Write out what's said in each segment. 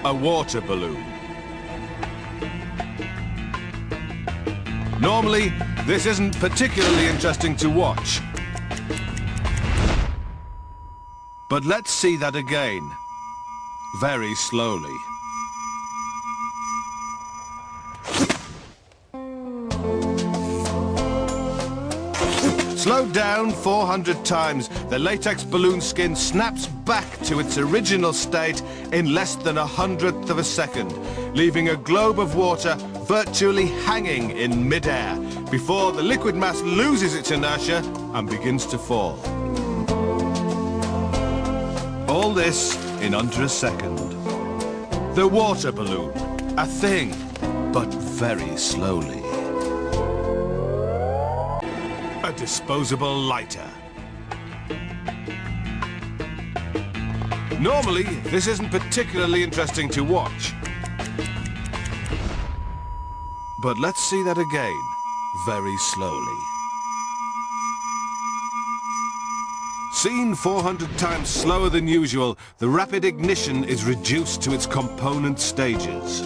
A water balloon. Normally, this isn't particularly interesting to watch. But let's see that again, very slowly. Slowed down 400 times, the latex balloon skin snaps back to its original state in less than 1/100th of a second, leaving a globe of water virtually hanging in mid-air before the liquid mass loses its inertia and begins to fall. All this in under a second. The water balloon, a thing, but very slowly. A disposable lighter. Normally, this isn't particularly interesting to watch. But let's see that again, very slowly. Seen 400 times slower than usual, the rapid ignition is reduced to its component stages.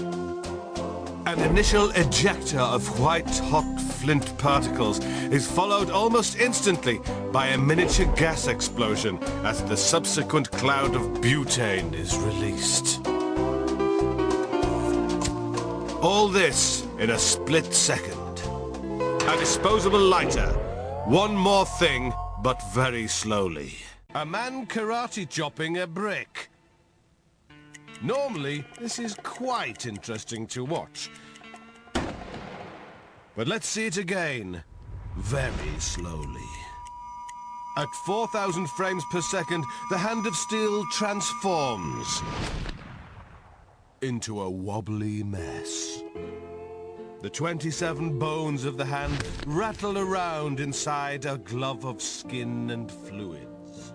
An initial ejector of white-hot flint particles is followed almost instantly by a miniature gas explosion as the subsequent cloud of butane is released. All this in a split second. A disposable lighter. One more thing, but very slowly. A man karate chopping a brick. Normally, this is quite interesting to watch. But let's see it again, very slowly. At 4,000 frames per second, the hand of steel transforms into a wobbly mess. The 27 bones of the hand rattle around inside a glove of skin and fluids.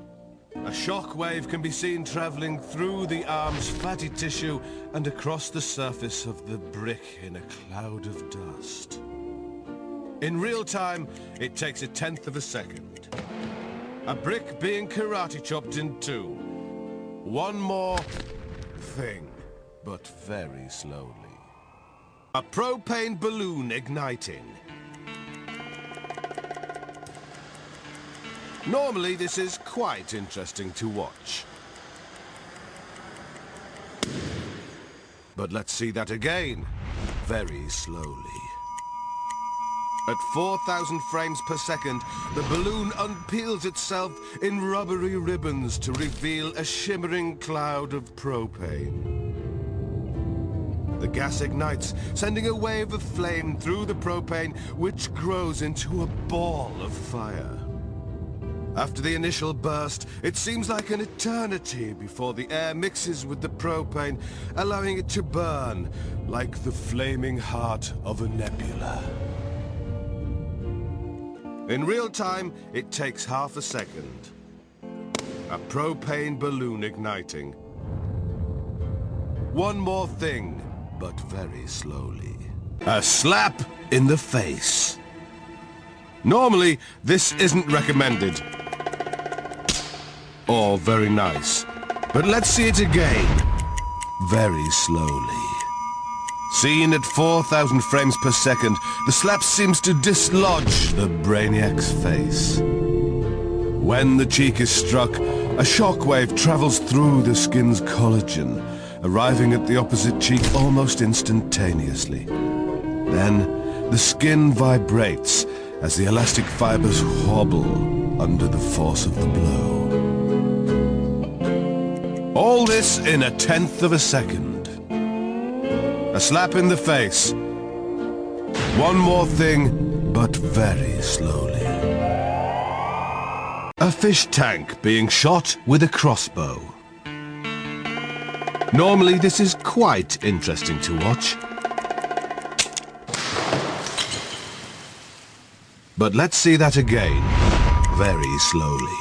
A shock wave can be seen traveling through the arm's fatty tissue and across the surface of the brick in a cloud of dust. In real time, it takes 1/10 of a second. A brick being karate chopped in two. One more thing, but very slowly. A propane balloon igniting. Normally, this is quite interesting to watch. But let's see that again, very slowly. At 4,000 frames per second, the balloon unpeels itself in rubbery ribbons to reveal a shimmering cloud of propane. The gas ignites, sending a wave of flame through the propane, which grows into a ball of fire. After the initial burst, it seems like an eternity before the air mixes with the propane, allowing it to burn like the flaming heart of a nebula. In real time, it takes half a second. A propane balloon igniting. One more thing, but very slowly. A slap in the face. Normally, this isn't recommended. Or very nice. But let's see it again, very slowly. Seen at 4,000 frames per second, the slap seems to dislodge the Brainiac's face. When the cheek is struck, a shockwave travels through the skin's collagen, arriving at the opposite cheek almost instantaneously. Then, the skin vibrates as the elastic fibers wobble under the force of the blow. All this in 1/10 of a second. A slap in the face. One more thing, but very slowly. A fish tank being shot with a crossbow. Normally, this is quite interesting to watch. But let's see that again, very slowly.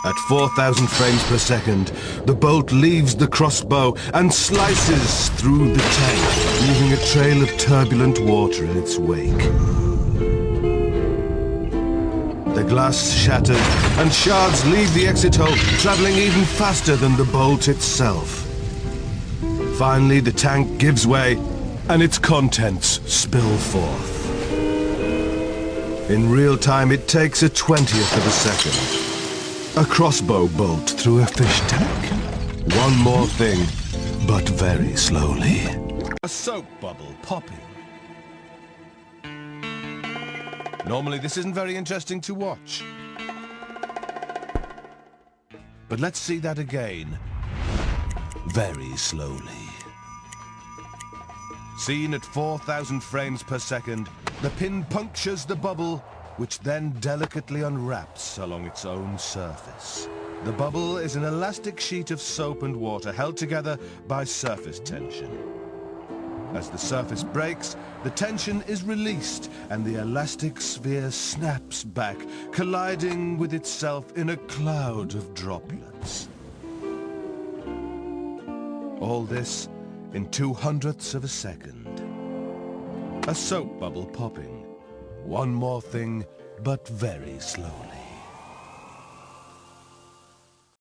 At 4,000 frames per second, the bolt leaves the crossbow and slices through the tank, leaving a trail of turbulent water in its wake. The glass shatters, and shards leave the exit hole, traveling even faster than the bolt itself. Finally, the tank gives way, and its contents spill forth. In real time, it takes a 20th of a second. A crossbow bolt through a fish tank. One more thing, but very slowly. A soap bubble popping. Normally, this isn't very interesting to watch. But let's see that again. Very slowly. Seen at 4,000 frames per second, the pin punctures the bubble, which then delicately unwraps along its own surface. The bubble is an elastic sheet of soap and water held together by surface tension. As the surface breaks, the tension is released and the elastic sphere snaps back, colliding with itself in a cloud of droplets. All this in 2/100ths of a second. A soap bubble popping. One more thing, but very slowly.